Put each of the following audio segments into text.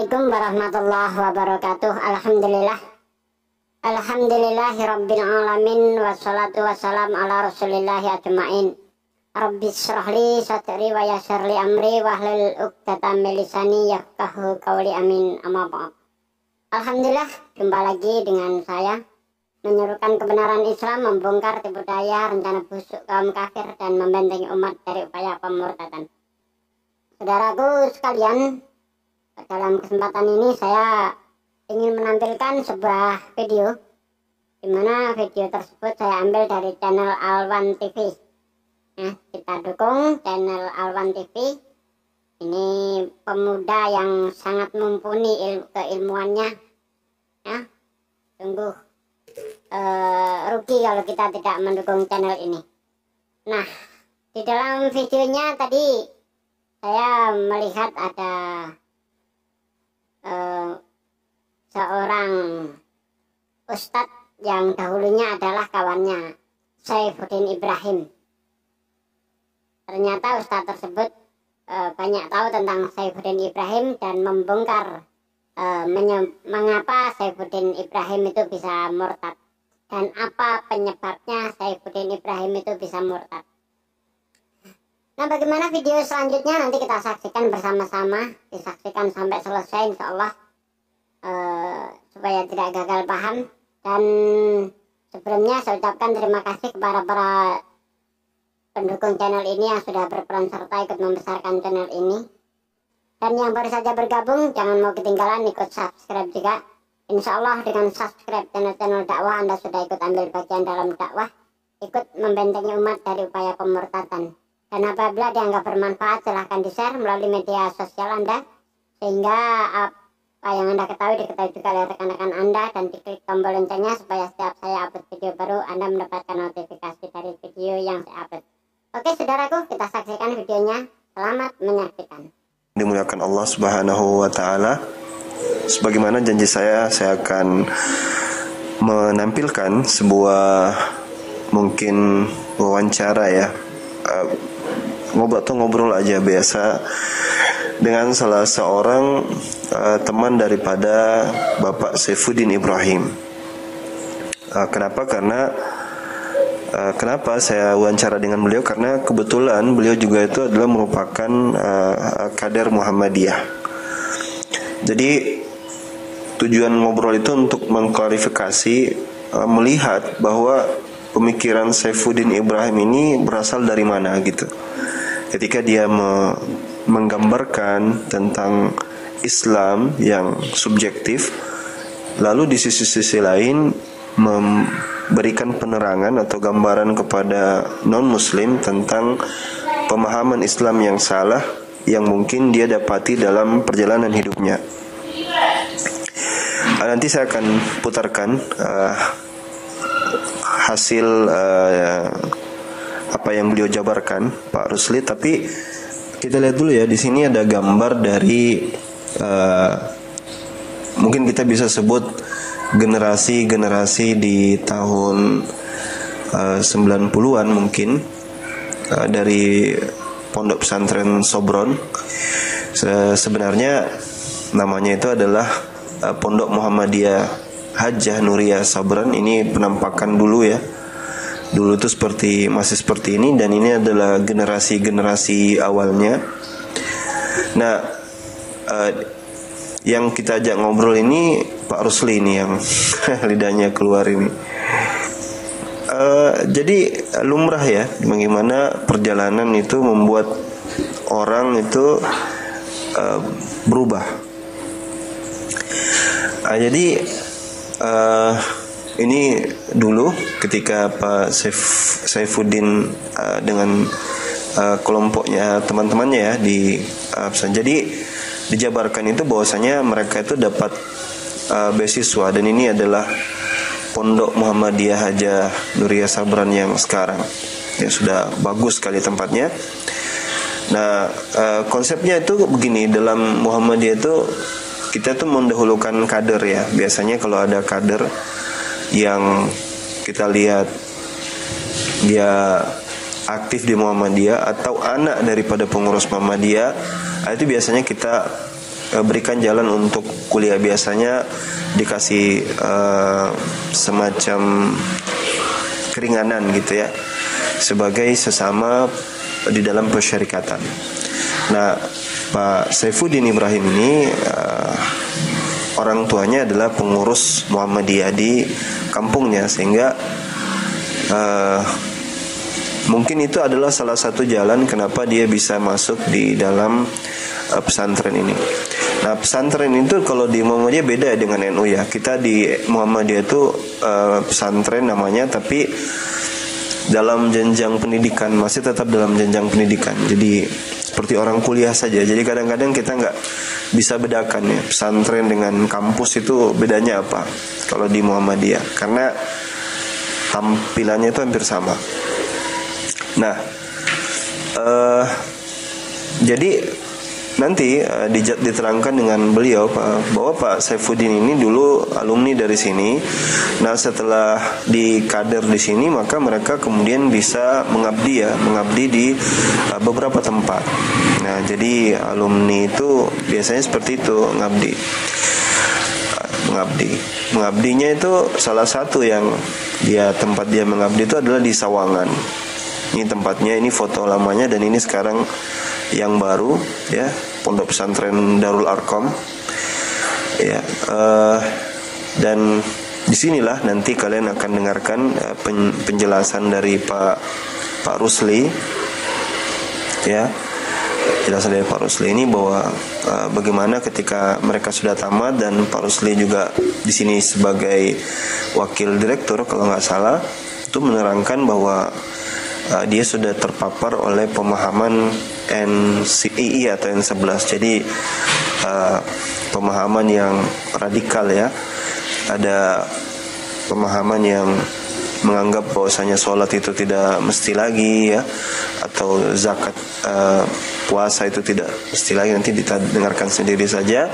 Assalamualaikum warahmatullahi wabarakatuh. Alhamdulillahirabbil alamin wassalatu wassalamu ala rasulillahi ajmain. Rabbis shrahli sadri wa yassirli amri wahlul 'uqdatam min lisani yafqahu qawli amin. Amma ba'd. Alhamdulillah, jumpa lagi dengan saya menyerukan kebenaran Islam, membongkar tipu daya rencana busuk kaum kafir dan membentengi umat dari upaya pemurtadan. Saudaraku sekalian, dalam kesempatan ini saya ingin menampilkan sebuah video di mana video tersebut saya ambil dari channel Alwan TV. Nah, kita dukung channel Alwan TV. Ini pemuda yang sangat mumpuni keilmuannya. Ya, sungguh rugi kalau kita tidak mendukung channel ini. Nah, di dalam videonya tadi saya melihat ada seorang ustadz yang dahulunya adalah kawannya Saifuddin Ibrahim. Ternyata ustadz tersebut banyak tahu tentang Saifuddin Ibrahim dan membongkar mengapa Saifuddin Ibrahim itu bisa murtad dan apa penyebabnya Saifuddin Ibrahim itu bisa murtad. Nah, bagaimana video selanjutnya nanti kita saksikan bersama-sama, disaksikan sampai selesai insya Allah, supaya tidak gagal paham. Dan sebelumnya saya ucapkan terima kasih kepada para pendukung channel ini yang sudah berperan serta ikut membesarkan channel ini. Dan yang baru saja bergabung, jangan mau ketinggalan, ikut subscribe juga. Insya Allah dengan subscribe channel-channel dakwah Anda sudah ikut ambil bagian dalam dakwah, ikut membentengi umat dari upaya pemurtadan. Dan apabila dianggap bermanfaat, silahkan di-share melalui media sosial Anda, sehingga apa yang Anda ketahui diketahui juga oleh rekan-rekan Anda, dan diklik tombol loncengnya supaya setiap saya upload video baru Anda mendapatkan notifikasi dari video yang saya upload. Oke saudaraku, kita saksikan videonya. Selamat menyaksikan. Dimuliakan Allah Subhanahu wa Ta'ala. Sebagaimana janji saya akan menampilkan sebuah mungkin wawancara ya, ngobrol aja biasa dengan salah seorang teman daripada Bapak Saifuddin Ibrahim. Kenapa saya wawancara dengan beliau? Karena kebetulan beliau juga itu adalah merupakan kader Muhammadiyah. Jadi tujuan ngobrol itu untuk mengklarifikasi, melihat bahwa pemikiran Saifuddin Ibrahim ini berasal dari mana gitu. Ketika dia menggambarkan tentang Islam yang subjektif, lalu di sisi lain memberikan penerangan atau gambaran kepada non-muslim tentang pemahaman Islam yang salah yang mungkin dia dapati dalam perjalanan hidupnya. Nanti saya akan putarkan hasil apa yang beliau jabarkan, Pak Rusli. Tapi kita lihat dulu ya, di sini ada gambar dari mungkin kita bisa sebut generasi di tahun 90-an mungkin, dari Pondok Pesantren Sobron. Sebenarnya namanya itu adalah Pondok Muhammadiyah Hajjah Nuriyah Sabran. Ini penampakan dulu ya. Dulu itu masih seperti ini, dan ini adalah generasi awalnya. Nah, yang kita ajak ngobrol ini Pak Rusli ini yang lidahnya keluar ini. Jadi lumrah ya, bagaimana perjalanan itu membuat orang itu berubah. Jadi ini dulu ketika Pak Saifuddin dengan kelompoknya, teman-temannya ya di jadi dijabarkan itu bahwasanya mereka itu dapat beasiswa, dan ini adalah Pondok Muhammadiyah Hajjah Nuriyah Sabran yang sekarang ya, sudah bagus sekali tempatnya. Nah, konsepnya itu begini, dalam Muhammadiyah itu kita tuh mendahulukan kader ya. Biasanya kalau ada kader yang kita lihat dia aktif di Muhammadiyah atau anak daripada pengurus Muhammadiyah, itu biasanya kita berikan jalan untuk kuliah. Biasanya dikasih semacam keringanan gitu ya, sebagai sesama di dalam persyarikatan. Nah, Pak Saifuddin Ibrahim ini orang tuanya adalah pengurus Muhammadiyah di kampungnya, sehingga mungkin itu adalah salah satu jalan kenapa dia bisa masuk di dalam pesantren ini. Nah, pesantren itu kalau di Muhammadiyah beda dengan NU ya. Kita di Muhammadiyah itu pesantren namanya, tapi dalam jenjang pendidikan, masih tetap dalam jenjang pendidikan. Jadi seperti orang kuliah saja. Jadi kadang-kadang kita nggak bisa bedakan ya, pesantren dengan kampus itu bedanya apa kalau di Muhammadiyah, karena tampilannya itu hampir sama. Nah, jadi nanti diterangkan dengan beliau bahwa Pak Saifuddin ini dulu alumni dari sini. Nah, setelah dikader di sini, maka mereka kemudian bisa mengabdi di beberapa tempat. Nah, jadi alumni itu biasanya seperti itu, mengabdinya itu salah satu yang tempat dia mengabdi itu adalah di Sawangan. Ini tempatnya, ini foto lamanya, dan ini sekarang yang baru ya, Pondok Pesantren Darul Arqam ya. Dan disinilah nanti kalian akan dengarkan penjelasan dari Pak Rusli ya, penjelasan dari Pak Rusli ini bahwa bagaimana ketika mereka sudah tamat, dan Pak Rusli juga di sini sebagai wakil direktur kalau nggak salah, itu menerangkan bahwa dia sudah terpapar oleh pemahaman NCII atau N11. Jadi pemahaman yang radikal ya. Ada pemahaman yang menganggap bahwasanya sholat itu tidak mesti lagi ya, atau zakat puasa itu tidak mesti lagi. Nanti kita dengarkan sendiri saja.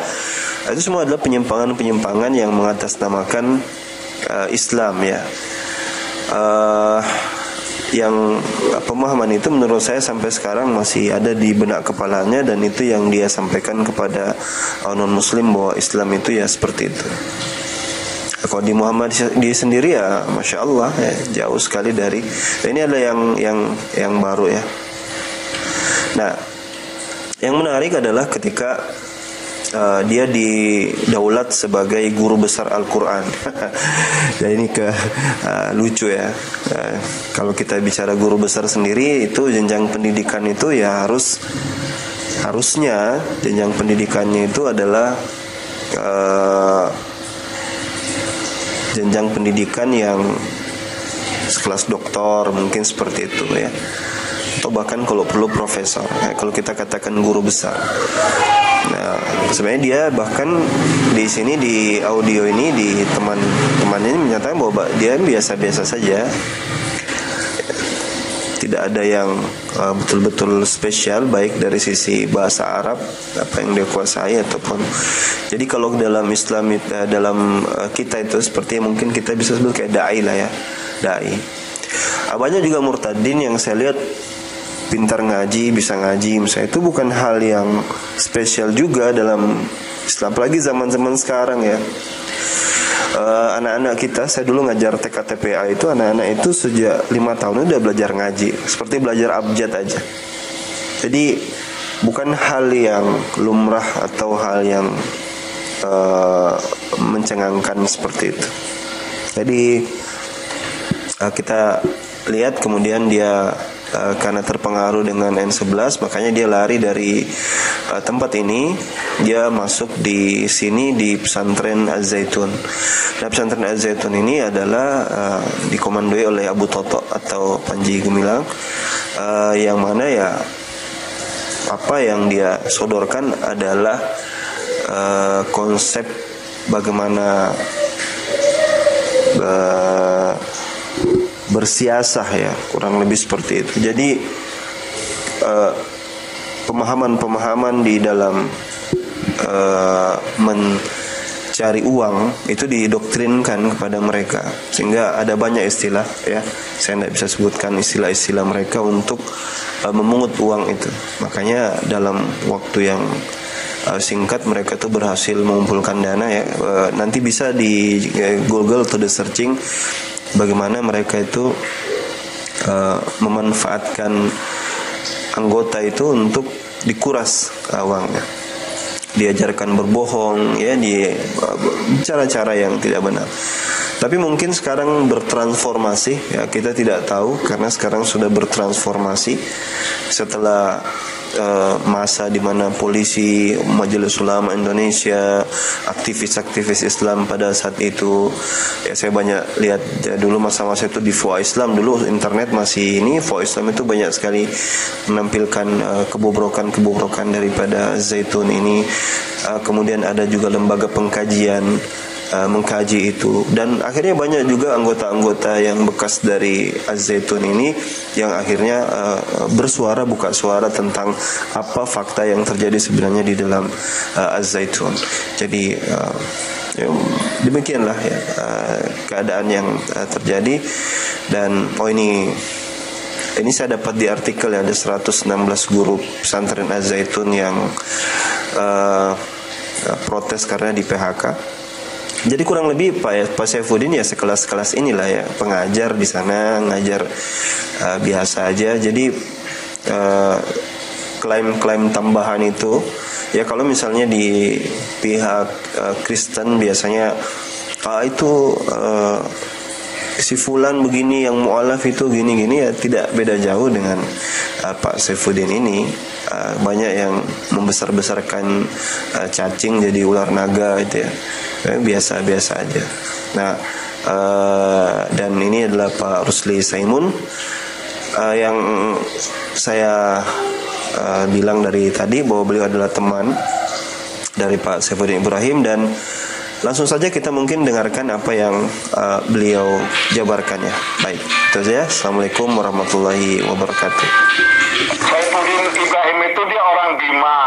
Itu semua adalah penyimpangan-penyimpangan yang mengatasnamakan Islam ya. Yang pemahaman itu menurut saya sampai sekarang masih ada di benak kepalanya, dan itu yang dia sampaikan kepada non muslim bahwa Islam itu ya seperti itu. Kalau di Muhammadiyah sendiri ya Masya Allah ya, jauh sekali dari. Ini ada yang baru ya. Nah, yang menarik adalah ketika dia didaulat sebagai guru besar Al-Quran. Dan ini lucu ya. Kalau kita bicara guru besar sendiri, itu jenjang pendidikan itu ya harusnya jenjang pendidikannya itu adalah jenjang pendidikan yang sekelas doktor, mungkin seperti itu ya, atau bahkan kalau perlu profesor ya, kalau kita katakan guru besar. Nah, sebenarnya dia bahkan di sini di audio ini, di teman-temannya ini menyatakan bahwa dia biasa-biasa saja, tidak ada yang betul-betul spesial baik dari sisi bahasa Arab apa yang dia kuasai ataupun. Jadi kalau dalam Islam dalam kita itu seperti mungkin kita bisa sebut kayak dai lah ya, dai. Banyak juga murtadin yang saya lihat pintar ngaji, bisa ngaji misalnya, itu bukan hal yang spesial juga dalam Islam, apalagi zaman-zaman sekarang ya. Anak-anak kita, saya dulu ngajar TKTPA itu, anak-anak itu sejak 5 tahun udah belajar ngaji, seperti belajar abjad aja. Jadi bukan hal yang lumrah atau hal yang mencengangkan seperti itu. Jadi kita lihat kemudian dia karena terpengaruh dengan N11, makanya dia lari dari tempat ini, dia masuk di sini di pesantren Az-Zaitun. Nah, pesantren Az-Zaitun ini adalah dikomandoi oleh Abu Toto atau Panji Gumilang, yang mana ya apa yang dia sodorkan adalah konsep bagaimana bersiasah ya, kurang lebih seperti itu. Jadi pemahaman-pemahaman di dalam mencari uang itu didoktrinkan kepada mereka, sehingga ada banyak istilah ya, saya tidak bisa sebutkan istilah-istilah mereka untuk memungut uang itu. Makanya dalam waktu yang singkat mereka tuh berhasil mengumpulkan dana ya. Nanti bisa di Google atau di searching bagaimana mereka itu memanfaatkan anggota itu untuk dikuras uangnya, diajarkan berbohong ya, di cara-cara yang tidak benar. Tapi mungkin sekarang bertransformasi ya, kita tidak tahu karena sekarang sudah bertransformasi setelah masa di mana polisi, Majelis Ulama Indonesia, aktivis-aktivis Islam pada saat itu ya, saya banyak lihat ya, dulu masa-masa itu di Fuwa Islam, dulu internet masih ini, Fuwa Islam itu banyak sekali menampilkan kebobrokan daripada Zaitun ini. Kemudian ada juga lembaga pengkajian mengkaji itu, dan akhirnya banyak juga anggota-anggota yang bekas dari Az-Zaitun ini yang akhirnya bersuara, buka suara tentang apa fakta yang terjadi sebenarnya di dalam Az-Zaitun. Jadi ya, demikianlah ya keadaan yang terjadi. Dan ini saya dapat di artikel ya, ada 116 guru pesantren Az-Zaitun yang protes karena di PHK. Jadi kurang lebih Pak Saifuddin ya sekelas-kelas inilah ya, pengajar di sana, ngajar biasa aja. Jadi klaim-klaim tambahan itu ya, kalau misalnya di pihak Kristen biasanya itu si fulan begini, yang mu'alaf itu gini-gini ya, tidak beda jauh dengan Pak Saifuddin ini. Banyak yang membesar-besarkan cacing jadi ular naga itu ya, biasa-biasa aja. Nah, dan ini adalah Pak Rusli Saimun yang saya bilang dari tadi bahwa beliau adalah teman dari Pak Saifuddin Ibrahim. Dan langsung saja kita mungkin dengarkan apa yang beliau jabarkan ya. Baik, itu saja. Assalamualaikum warahmatullahi wabarakatuh. Saifuddin Ibrahim itu dia orang Bima.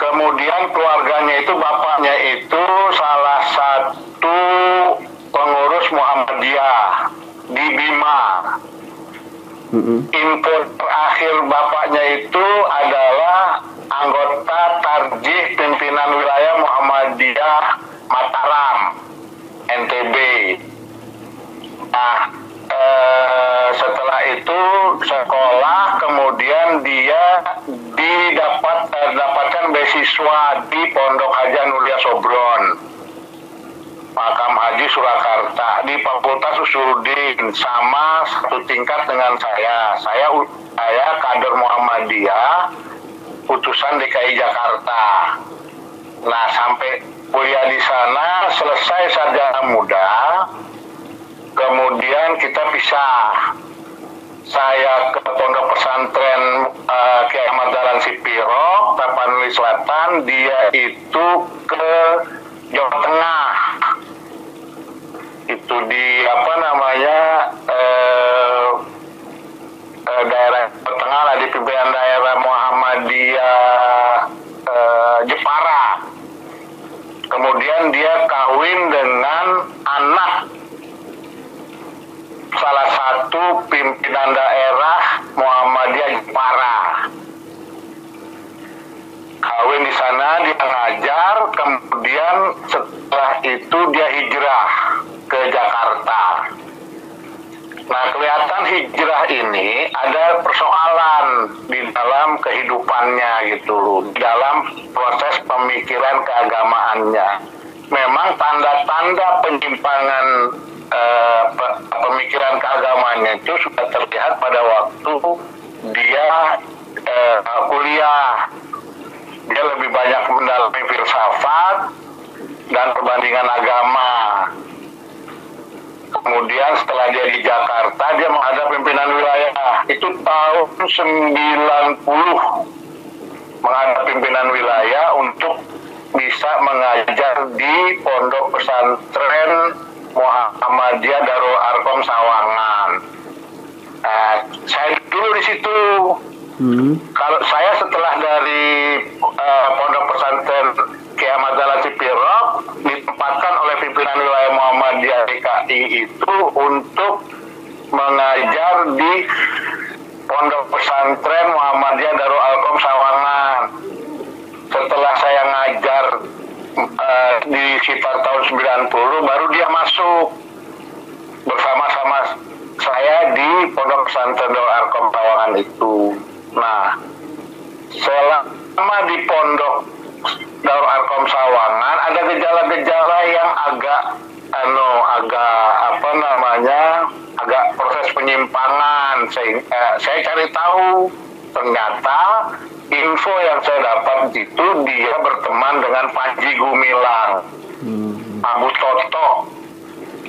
Kemudian keluarganya itu, bapaknya itu salah satu pengurus Muhammadiyah di Bima. Info terakhir bapaknya itu adalah anggota Tarjih Pimpinan Wilayah Muhammadiyah Mataram, NTB. Nah, setelah itu sekolah, kemudian dia dapatkan beasiswa di Pondok Haji Nuria Sobron, Makam Haji Surakarta, di Fakultas Usuluddin, sama satu tingkat dengan saya. Saya kader Muhammadiyah, utusan DKI Jakarta. Nah, sampai kuliah di sana, selesai sarjana muda, kemudian kita pisah. Saya ke Pondok Pesantren Kiai Ahmad Dahlan Sipiro, Tapanuli Selatan, dia itu ke Jawa Tengah. Itu di daerah Jawa Tengah lah, di pimpinan daerah Muhammadiyah Jepara. Kemudian dia kawin dengan anak salah satu pimpinan daerah Muhammadiyah Jepara. Kawin di sana, dia ngajar, kemudian setelah itu dia hijrah ke Jakarta. Nah, kelihatan hijrah ini ada persoalan di dalam kehidupannya gitu, di dalam proses pemikiran keagamaannya. Memang tanda-tanda penyimpangan pemikiran keagamannya itu sudah terlihat pada waktu dia kuliah. Dia lebih banyak mendalami filsafat dan perbandingan agama. Kemudian setelah dia di Jakarta, dia menghadap pimpinan wilayah. Itu tahun 90, menghadap pimpinan wilayah untuk bisa mengajar di Pondok Pesantren Muhammadiyah Darul Arkom Sawangan. Nah, saya dulu di situ. Kalau saya setelah dari Pondok Pesantren Kiai Ahmad Dahlan Sipiro ditempatkan oleh pimpinan wilayah Muhammadiyah DKI itu untuk mengajar di Pondok Pesantren Muhammadiyah Darul Arkom Sawangan. sekitar tahun 90 baru dia masuk bersama-sama saya di Pondok Pesantren Darul Arkom Sawangan itu. Nah, selama di Pondok Darul Arkom Sawangan ada gejala-gejala yang agak agak proses penyimpangan. Saya cari tahu, ternyata info yang saya dapat itu dia berteman dengan Panji Gumilang, Abu Toto,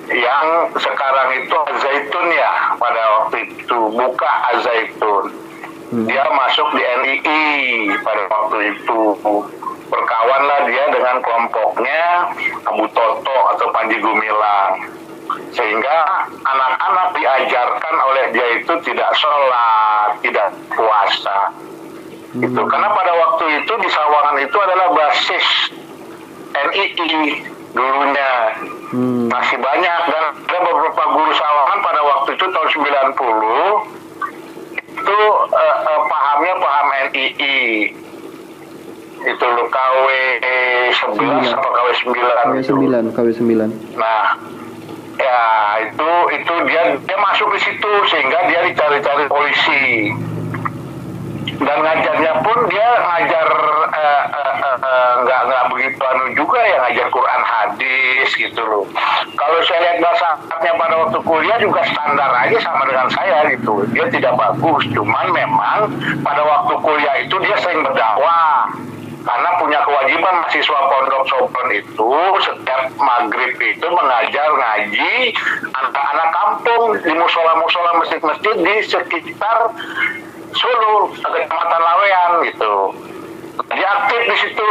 yang sekarang itu Azaitun ya, pada waktu itu buka Azaitun. Dia masuk di NII pada waktu itu. Berkawanlah dia dengan kelompoknya Abu Toto atau Panji Gumilang, sehingga anak-anak diajarkan oleh dia itu tidak sholat, tidak puasa. Itu karena pada waktu itu di Sawangan itu adalah basis NII dulunya. Masih banyak, dan ada beberapa guru Sawangan pada waktu itu tahun 90 itu pahamnya paham NII. Itu lo KW 11 atau KW 9 KW 9. Nah, ya itu dia masuk di situ sehingga dia dicari-cari polisi. Dan ngajarnya pun dia ngajar nggak begitu juga ya, ngajar Quran hadis gitu loh. Kalau saya lihat bahasa Arabnya pada waktu kuliah juga standar aja sama dengan saya gitu. Dia tidak bagus, cuman memang pada waktu kuliah itu dia sering berdakwah. Karena punya kewajiban mahasiswa pondok Sopron itu setiap maghrib itu mengajar ngaji anak-anak kampung di musola-musola masjid-masjid di sekitar Sulu, Kecamatan Lawean gitu. Dia aktif di situ.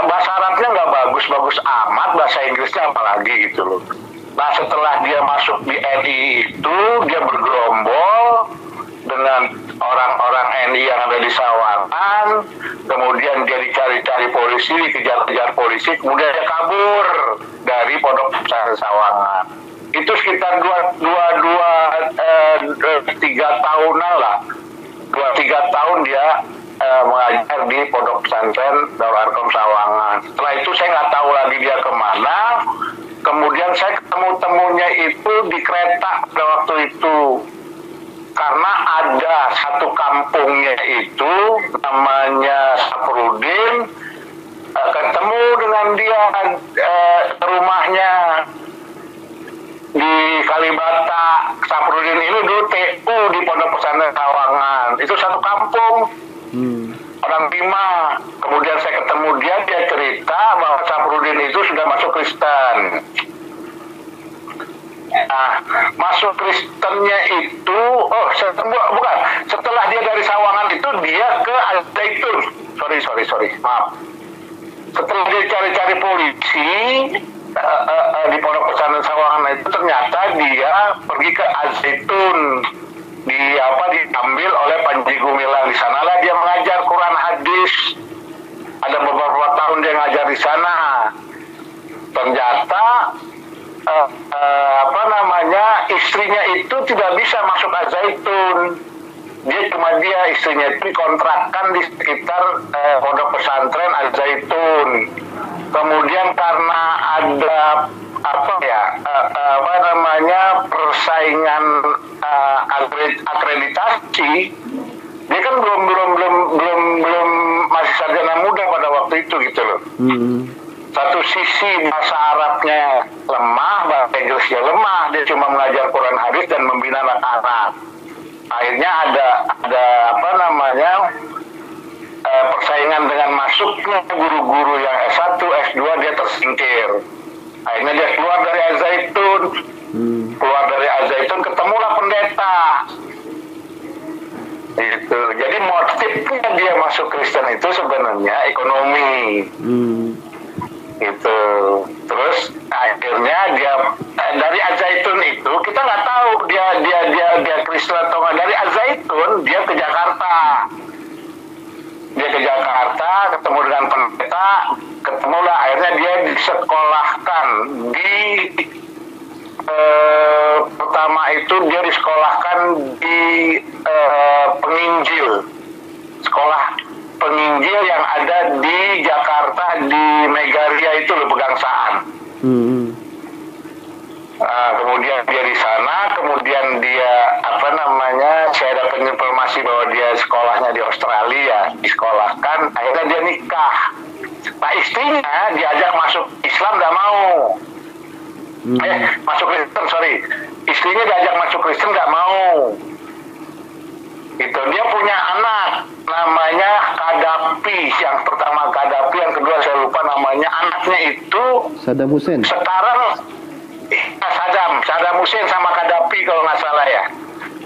Bahasa Arabnya nggak bagus-bagus amat, bahasa Inggrisnya apalagi gitu loh. Nah, setelah dia masuk di NI itu, dia bergerombol dengan orang-orang NI yang ada di Sawangan. Kemudian dia dicari-cari polisi, dikejar-kejar polisi, kemudian dia kabur dari Pondok Pesantren Sawangan. Itu sekitar 3 tahunan lah. 2-3 tahun dia mengajar di Pondok Pesantren Darul Arkom Sawangan. Setelah itu saya nggak tahu lagi dia kemana. Kemudian saya ketemu-temunya itu di kereta pada waktu itu. Karena ada satu kampungnya itu namanya Saprudin, ketemu dengan dia ke rumahnya di Kalibata. Saprudin ini dulu TU di Pondok Pesantren Sawangan. Itu satu kampung, orang Bima. Kemudian saya ketemu dia cerita bahwa Saprudin itu sudah masuk Kristen. Nah, masuk Kristennya itu, bukan. Setelah dia dari Sawangan itu dia ke Al-Zaitun. Sorry, maaf. Setelah dia cari-cari polisi di Pondok Pesantren Sawangan itu, ternyata dia pergi ke Al-Zaitun. Diambil oleh Panji Gumilang. Di sanalah dia mengajar Quran hadis. Ada beberapa tahun dia ngajar di sana. Ternyata istrinya itu tidak bisa masuk Al-Zaitun. Istrinya itu dikontrakkan di sekitar Pondok Pesantren Al-Zaitun. Kemudian karena ada persaingan akreditasi, dia kan belum masih sarjana muda pada waktu itu gitu loh. Satu sisi bahasa Arabnya lemah, bahasa Inggrisnya lemah, dia cuma mengajar Quran hadis dan membina anak-anak. Akhirnya ada persaingan dengan masuknya guru-guru yang S1, S2, dia tersingkir. Akhirnya dia keluar dari Al-Zaitun. Keluar dari Al-Zaitun, ketemulah pendeta. Itu. Jadi motifnya dia masuk Kristen itu sebenarnya ekonomi. Gitu. Terus akhirnya dia dari Al-Zaitun itu kita nggak tahu dia Kristen atau nggak. Dari Al-Zaitun dia ke Jakarta. Ketemu dengan pendeta, ketemulah, akhirnya dia disekolahkan di pertama itu dia disekolahkan di Penginjil, sekolah Penginjil yang ada di Jakarta di Megaria itu loh, pegangsaan. Kemudian dia di sana, kemudian dia saya dapat informasi bahwa dia sekolahnya di Australia, disekolahkan, akhirnya dia nikah. Nah, istrinya diajak masuk Islam nggak mau. Masuk Kristen, sorry. Istrinya diajak masuk Kristen nggak mau. Itu dia punya anak namanya Gaddafi, yang pertama Gaddafi, yang kedua saya lupa namanya. Anaknya itu Saddam Hussein. Sekarang Saddam Hussein sama Gaddafi kalau nggak salah ya.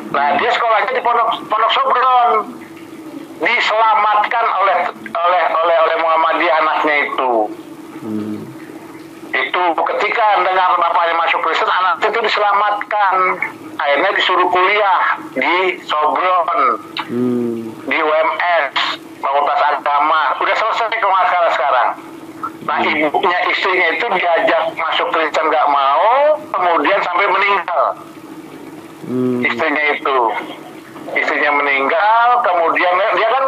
Nah, dia sekolahnya di Pondok Sobron, diselamatkan oleh Muhammadiyah anaknya itu. Itu ketika dengar bapaknya masuk Kristen, anaknya itu diselamatkan. Akhirnya disuruh kuliah di Sobron, di UMS, Fakultas Agama. Udah selesai kalau nggak salah sekarang. Nah, ibunya, istrinya itu diajak masuk Kristen nggak mau, kemudian sampai meninggal. Istrinya meninggal, kemudian dia kan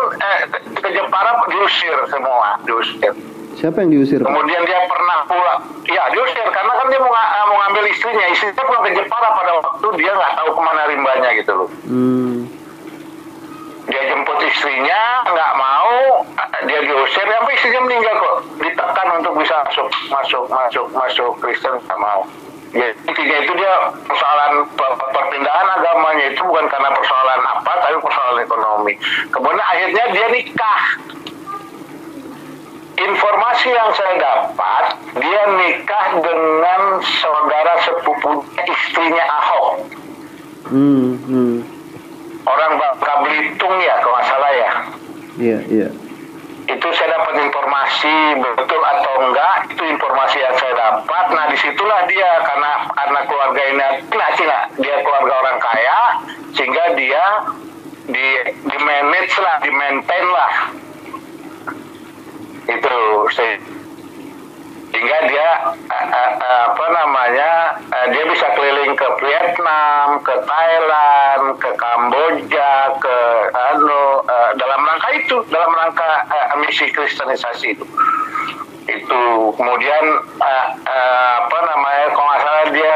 ke Jepara diusir semua, diusir. Siapa yang diusir? Kemudian dia pernah pulang, ya diusir karena kan dia mau ngambil istrinya pulang ke Jepara pada waktu dia nggak tahu kemana rimbanya gitu loh. Dia jemput istrinya, nggak mau, dia diusir, sampai istrinya meninggal kok, ditekan untuk bisa masuk Kristen, nggak mau. Ya, intinya itu dia persoalan perpindahan agamanya itu bukan karena persoalan apa, tapi persoalan ekonomi. Kemudian akhirnya dia nikah. Informasi yang saya dapat, dia nikah dengan saudara sepupunya istrinya Ahok. Orang Bangka Belitung ya, kalau nggak salah ya. Iya. Itu saya dapat informasi, betul atau enggak, itu informasi yang saya dapat. Nah, disitulah dia, karena keluarga ini dia keluarga orang kaya, sehingga dia di manage lah, di maintain lah. Itu sehingga dia dia bisa keliling ke Vietnam, ke Thailand, ke Kamboja, dalam rangka misi kristenisasi itu. Kemudian kalau nggak salah dia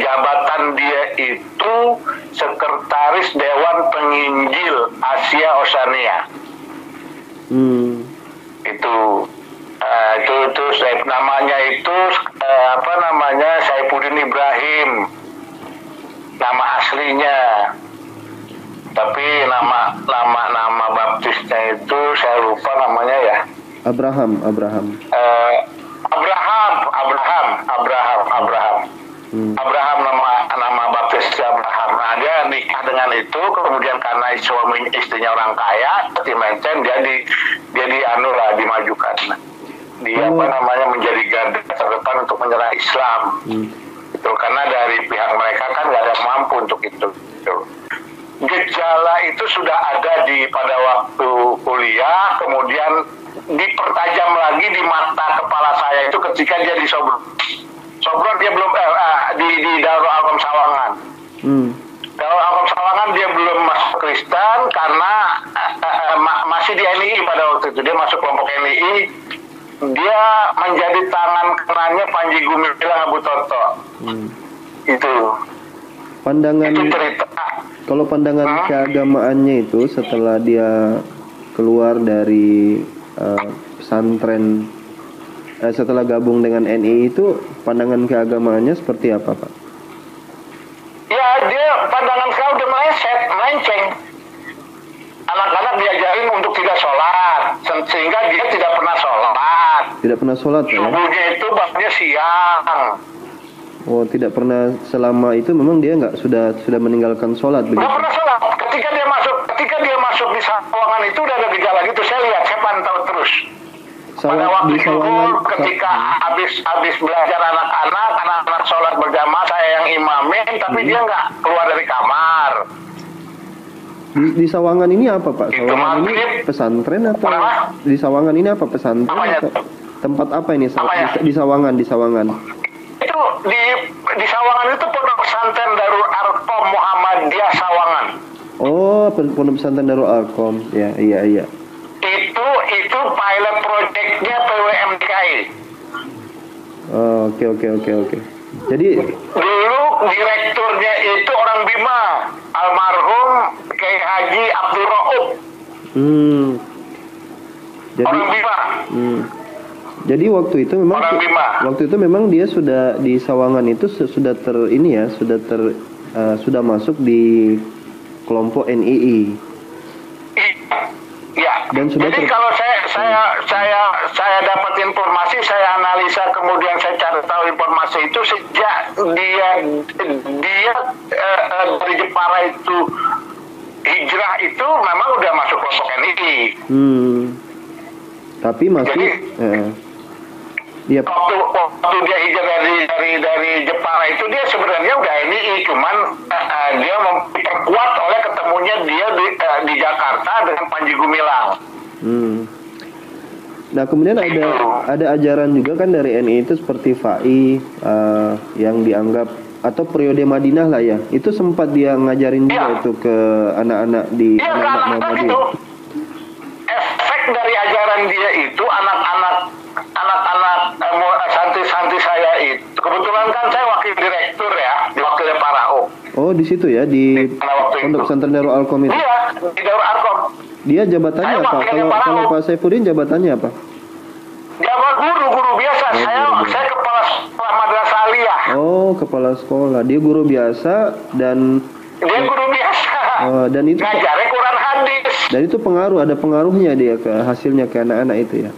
jabatan dia itu sekretaris Dewan Penginjil Asia Oseania. Itu namanya itu Saifuddin Ibrahim, nama aslinya. Tapi nama baptisnya itu saya lupa namanya ya. Abraham. Abraham nama baptisnya Abraham. Nah, dia nikah dengan itu, kemudian karena suami istrinya orang kaya, dia dimajukan. Dia menjadi garda terdepan untuk menyerang Islam. Itu karena dari pihak mereka kan nggak ada yang mampu untuk itu. Gejala itu sudah ada pada waktu kuliah, kemudian dipertajam lagi di mata kepala saya itu ketika dia di Sobron dia belum di Darul Arkom Sawangan. Darul Arkom Sawangan dia belum masuk Kristen karena masih di NII pada waktu itu. Dia masuk kelompok NII. Dia menjadi tangan kanannya Panji Gumilang Abu Toto. Itu. Pandangan. Itu cerita. Kalau pandangan keagamaannya itu setelah dia keluar dari pesantren, setelah gabung dengan NII itu, pandangan keagamaannya seperti apa, Pak? Ya, dia pandangan saya udah melenceng. Anak-anak diajarin untuk tidak sholat, sehingga dia tidak pernah sholat. Tidak pernah sholat, ya? Subuhnya itu bangunnya siang. Oh, tidak pernah selama itu memang dia sudah meninggalkan sholat begitu? Nggak pernah sholat. Ketika dia masuk di Sawangan itu udah ada gejala gitu. Saya pantau terus. Pada waktu itu ketika habis belajar anak-anak sholat berjamaah, saya yang imamin, tapi dia nggak keluar dari kamar. Di Sawangan ini apa, Pak? Sawangan ini pesantren atau? Kenapa? Di Sawangan ini apa, pesantren atau tempat apa ini? Di Sawangan. Itu di Sawangan itu pondok pesantren Darul Arkom Muhammadiyah Sawangan. Oh, pondok pesantren Darul Arkom. Ya, iya. Itu pilot projectnya Oh, oke. Jadi Dulu direkturnya itu orang Bima, almarhum Kiai Haji Abdul Rauf, jadi orang Bima. Jadi waktu itu memang dia sudah di Sawangan itu sudah sudah masuk di kelompok NII. Ya. Dan sudah jadi kalau saya dapat informasi, saya analisa, kemudian saya cari tahu informasi itu sejak dia dari Jepara itu hijrah itu memang udah masuk kelompok NII. Tapi masih waktu dia hijrah dari Jepara itu dia sebenarnya udah NII, cuman dia memperkuat oleh ketemunya dia di Jakarta dengan Panji Gumilang. Nah kemudian ada ajaran juga kan dari NII itu seperti FAI yang dianggap atau periode Madinah lah ya, itu sempat dia ngajarin juga itu ke anak-anak di anak-anak Muhammadiyah. Efek dari ajaran dia itu anak-anak santri-santri saya itu, kebetulan kan saya wakil direktur ya, di wakilnya Pak Rauf. Oh di situ ya, di Pondok Pesantren Darul Alkom itu. Iya, di Darul Alkom. Dia jabatannya apa? Kalau Pak Saifuddin jabatannya apa? Jabat guru biasa. Saya kepala sekolah madrasah aliyah. Oh, kepala sekolah. Dia guru biasa dan dia guru biasa. Dan itu ngajarnya Quran hadis. Dan itu ada pengaruhnya dia ke hasilnya ke anak-anak itu ya.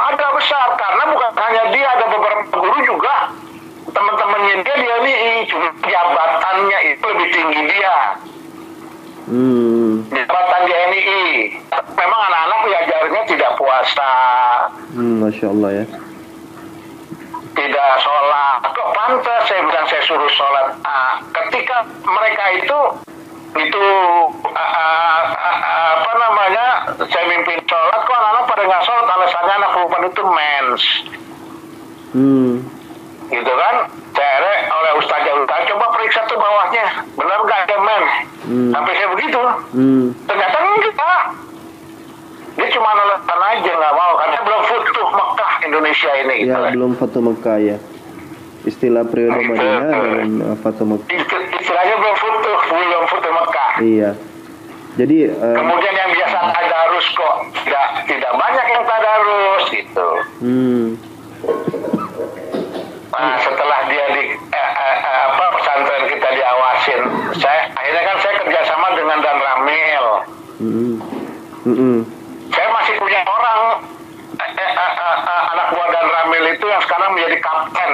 Ada besar, karena bukan hanya dia, ada beberapa guru juga teman-temannya dia nih, cuma jabatannya itu lebih tinggi dia. Jabatan di NII. Memang anak-anak diajarnya tidak puasa. Masya Allah ya. Tidak sholat. Kok pantas saya bilang saya suruh sholat. Ketika mereka itu saya mimpin sholat, kok anak-anak pada nggak sholat, alasannya anak perempuan itu mens. Gitu kan, saya oleh ustazah, coba periksa tuh bawahnya, benar nggak ada men? Sampai saya begitu. Ternyata enggak. Dia cuma alasan aja, nggak mau, karena belum futuh Mekah Indonesia ini. Ya gitu belum futuh Mekah ya. Istilah periode Madinah dan futuh Mekah. Istilahnya belum futuh Mekah. Iya. Jadi kemudian yang biasa tadarus kok tidak banyak yang tadarus gitu. Nah, setelah dia di pesantren kita diawasin, akhirnya kan saya kerjasama dengan Dan Ramil. Saya masih punya orang anak buah Dan Ramil itu yang sekarang menjadi kapten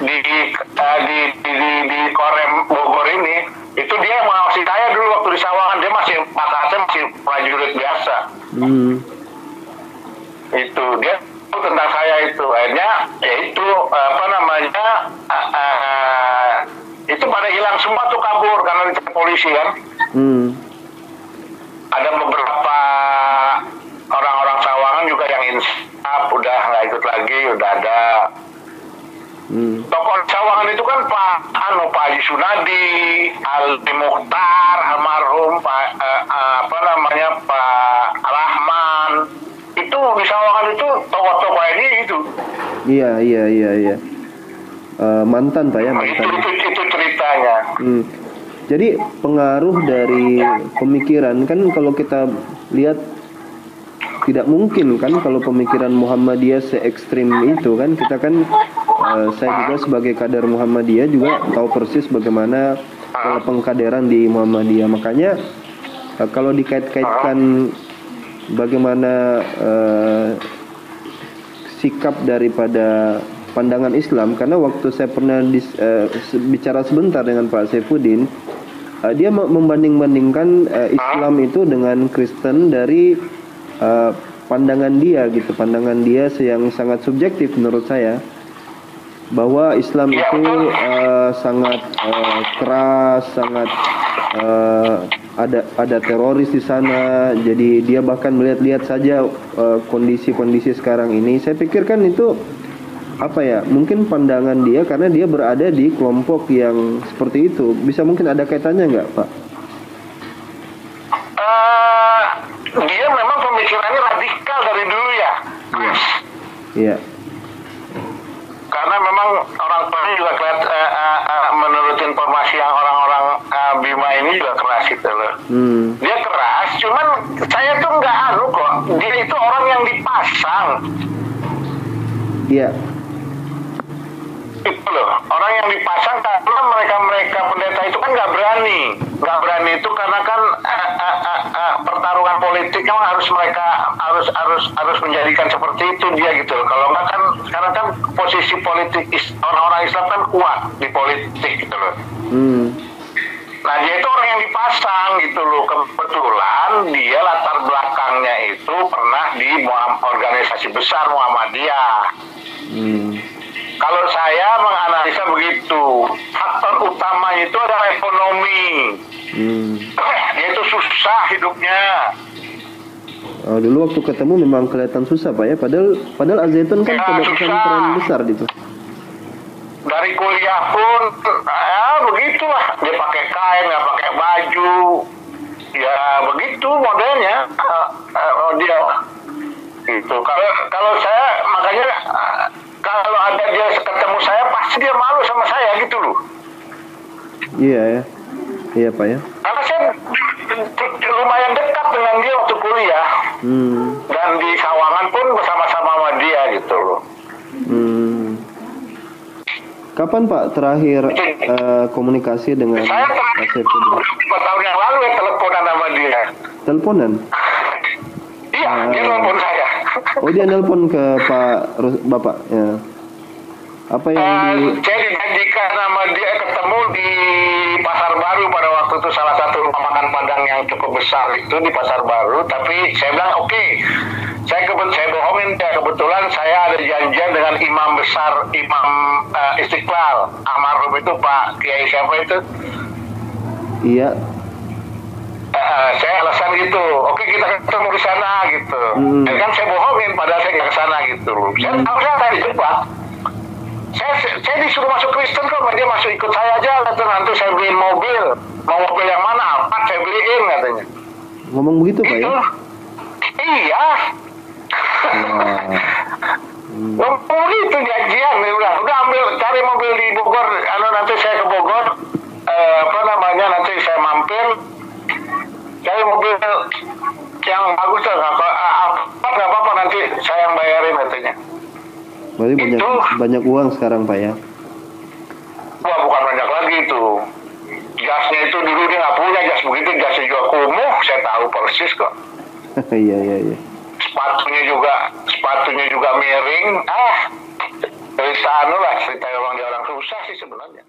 di Korem Bogor ini. Itu dia yang mengawasi saya dulu waktu di Sawangan. Dia masih prajurit biasa. Itu dia tentang saya itu. Akhirnya yaitu itu pada hilang semua tuh, kabur karena dicari polisi kan. Ada beberapa orang-orang Sawangan juga yang insaf, udah nggak ikut lagi, udah ada. Tokoh Sawangan itu kan Pak Haji Sunadi, Ali Mukhtar, almarhum Pak Rahman. Itu di Sawangan itu tokoh-tokoh ini itu. Iya. Mantan Pak ya, mantan. Itu ceritanya. Jadi pengaruh dari pemikiran kan, kalau kita lihat tidak mungkin kan kalau pemikiran Muhammadiyah se ekstrim itu kan. Kita kan saya juga sebagai kader Muhammadiyah juga tahu persis bagaimana pengkaderan di Muhammadiyah. Makanya kalau dikait-kaitkan bagaimana sikap daripada pandangan Islam, karena waktu saya pernah bicara sebentar dengan Pak Saifuddin, dia membanding-bandingkan Islam itu dengan Kristen dari pandangan dia gitu, pandangan dia yang sangat subjektif menurut saya, bahwa Islam itu sangat keras, sangat ada teroris di sana. Jadi dia bahkan melihat saja kondisi-kondisi sekarang ini. Saya pikirkan itu mungkin pandangan dia karena dia berada di kelompok yang seperti itu. Bisa mungkin ada kaitannya nggak, Pak? Dia memang pemikirannya radikal dari dulu ya. Iya. Karena memang orang tuanya juga menurut informasi yang orang-orang Bima ini juga keras gitu loh. Dia keras, cuman saya tuh nggak kok. Dia itu orang yang dipasang. Iya. Itu loh, orang yang dipasang karena mereka pendeta itu kan nggak berani itu karena kan pertarungan politik kan mereka harus menjadikan seperti itu dia gitu loh. Kalau nggak kan sekarang kan posisi politik orang-orang Islam kan kuat di politik gitu loh. Nah dia itu orang yang dipasang gitu loh. Kebetulan dia latar belakangnya itu pernah di organisasi besar Muhammadiyah. Kalau saya menganalisa begitu, faktor utamanya itu adalah ekonomi. Dia itu susah hidupnya. Dulu waktu ketemu memang kelihatan susah Pak ya, padahal Al-Zaitun kan pada pesantren besar gitu. Dari kuliah pun, ya begitulah. Dia pakai kain, nggak pakai baju. Ya begitu modelnya. Dia itu. Kalau saya makanya kalau ada dia ketemu saya pasti dia malu sama saya gitu loh. Iya ya. Iya Pak ya. Karena saya lumayan dekat dengan dia waktu kuliah. Dan di Sawangan pun bersama-sama sama dia gitu loh. Kapan Pak terakhir komunikasi dengan saya terakhir 2 tahun yang lalu ya teleponan sama dia. Teleponan? Iya, dia telepon saya. Oh dia nelpon ke Bapak ya. Apa yang saya dijanjikan sama dia ketemu di Pasar Baru pada waktu itu, salah satu rumah makan Padang yang cukup besar itu di Pasar Baru. Tapi saya bilang oke. Saya bohongin dia, kebetulan saya ada janjian dengan imam besar, imam Istiqlal almarhum itu Pak Kiai siapa itu? Iya. Saya alasan gitu, oke kita ketemu di sana gitu. Dan kan saya bohongin padahal saya nggak ke sana gitu. Saya dijebak. Saya disuruh masuk Kristen kok, dia masuk ikut saya aja, kata nanti saya beliin mobil. Mau mobil yang mana? Apa saya beliin katanya. Ngomong begitu Pak ya? Iya. Ngomong gitu janjian, dia bilang udah ambil cari mobil di Bogor, nanti saya ke Bogor, nanti saya mampir. Cari mobil yang bagus lah, nggak apa-apa nanti saya yang bayarin katanya. Berarti banyak uang sekarang Pak ya? Wah bukan banyak lagi itu. Jasnya itu dulu dia nggak punya jas begitu, jasnya juga kumuh, saya tahu persis kok. Iya. Sepatunya juga miring. Cerita lah, cerita orang dia orang susah sih sebenarnya.